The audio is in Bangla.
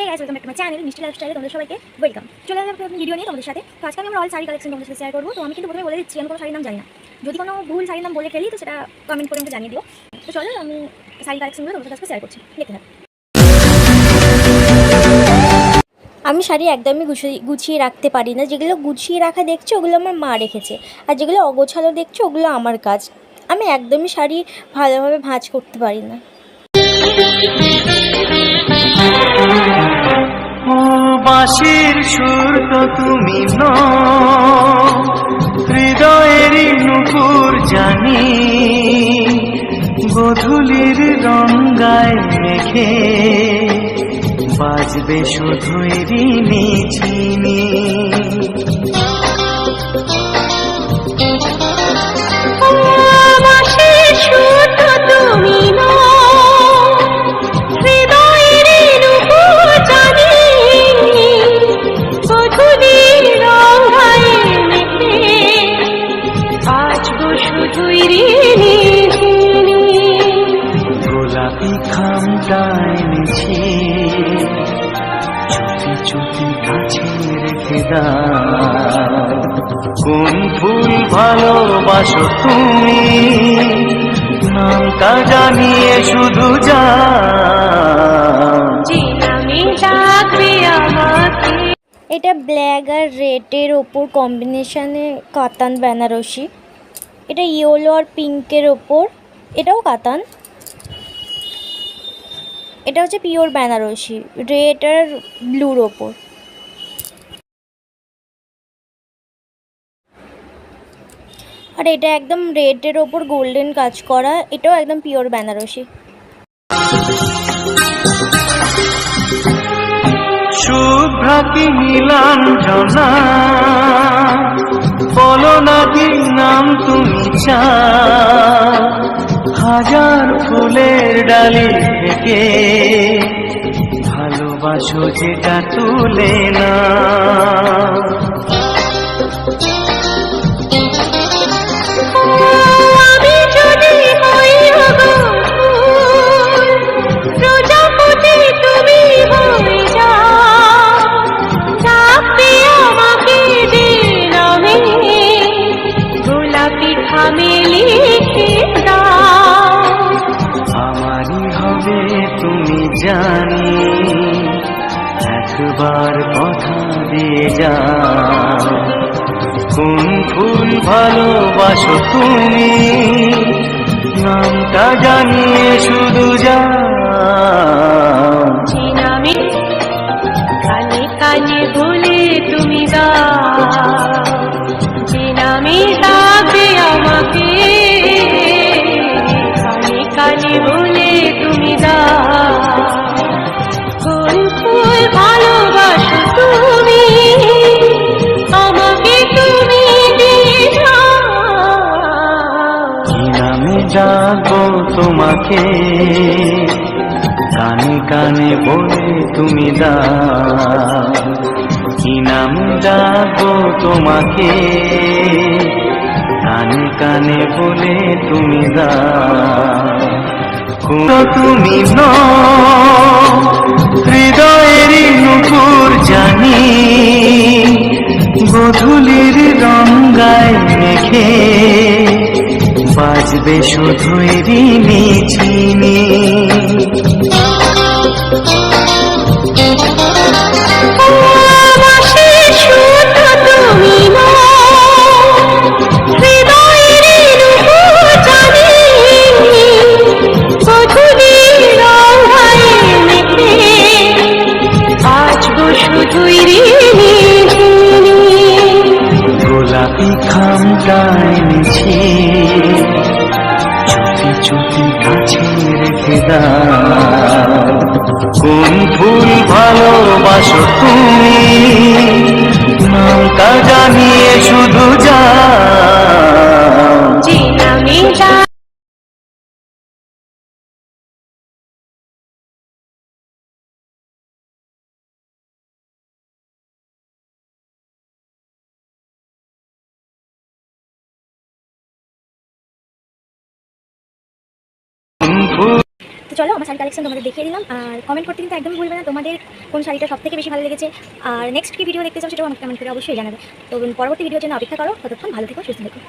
Guys, welcome back to my channel মিষ্টি লাইফস্টাইলে তোমাদের সবাইকে ওয়েলকাম। চলে আসলাম একটা ভিডিও নিয়ে তোমাদের সাথে। তো আজকে আমি অল শাড়ি কালেকশন তোমাদের সাথে শেয়ার করবো। তো আমি কিন্তু প্রথমে বলে দিচ্ছি, আমি কোনো শাড়ির নাম জানি না। যদি কোনো ভুল শাড়ির নাম বলে ফেলি তো সেটা কমেন্ট করে আমাকে জানিয়ে দিও। তো চলো আমি শাড়ি কালেকশনগুলো তোমাদের সাথে শেয়ার করছি, দেখতে থাকো। আমি শাড়ি একদমই গুছিয়ে রাখতে পারি না। যেগুলো গুছিয়ে রাখা দেখছো ওগুলো আমার মা রেখেছে, আর যেগুলো অগোছালো দেখছো ওগুলো আমার কাজ। আমি একদমই শাড়ি ভালোভাবে ভাঁজ করতে পারি না। বাঁশির সুর তো তুমি হৃদয়েরই নুপুর জানি, গধূলির রঙায় মেখে বাজবে শুধুই রিনি ঝিনি। বাঁশির সুর তো তুমি গোলাপি খামটায় নিছি, চুপি চুপি কাছে রেখে দাও। কোন ফুল ভালোবাসো তুমি, নামটা জানিয়ে শুধু যাও। এটা ব্ল্যাক আর রেডের ওপর কম্বিনেশনে কাতান বেনারসি। এটা ইয়েলো আর পিঙ্কের ওপর, এটাও কাতান। এটা হচ্ছে পিওর বেনারসি, রেড আর ব্লুর ওপর। আর এটা একদম রেডের ওপর গোল্ডেন কাজ করা, এটাও একদম পিওর বেনারসি। শুভ্রা কি নীলাঞ্জনা, বলো না কি নাম তুমি চাও। হাজার ফুলের ডালি থেকে ভালোবাসো যেটা তুলে না। আমারই হবে তুমি জানি, একবার কথা দিয়ে যাও। কোন ফুল ভালোবাসো তুমি, নামটা জানিয়ে শুধু যাও। কানে কানে বলে তুমি দাও, যে নামে ডাকবে আমাকে। কানে কানে বলে তুমি দাও, কোন ফুল ভালোবাসো তুমি, আমাকে তুমি দিয়ে যাও। কি নামে ডাকবো তোমাকে, কানে কানে বলে তুমি দাও। কি নাম ডাকবো তোমাকে, কানে কানে বলে তুমি দাও। তুমি হৃদয়েরই নুপুর জানি, গধূলির রঙায় মেখে বাজবে শুধুই রিনি ঝিনি। গোলাপি খামটায় নিছি, চুপি চুপি কাছে রেখে দাও। কোন ফুল ভালোবাসো তুমি, নামটা জানিয়ে শুধু যাও। যে নামে চলো আমার শাড়ি কালেকশন তোমাদের দেখিয়ে দিলাম, আর কমেন্ট করতে কিন্তু একদমই ভুলবে না তোমাদের কোন শাড়িটা সব থেকে বেশি ভালো লেগেছে, আর নেক্সট কি ভিডিও দেখতে চাও সেটাও আমাকে কমেন্ট করে অবশ্যই জানাবে। তো পরবর্তী ভিডিওর জন্য অপেক্ষা করো, ততক্ষণ ভালো থেকো, সুস্থ থেকো।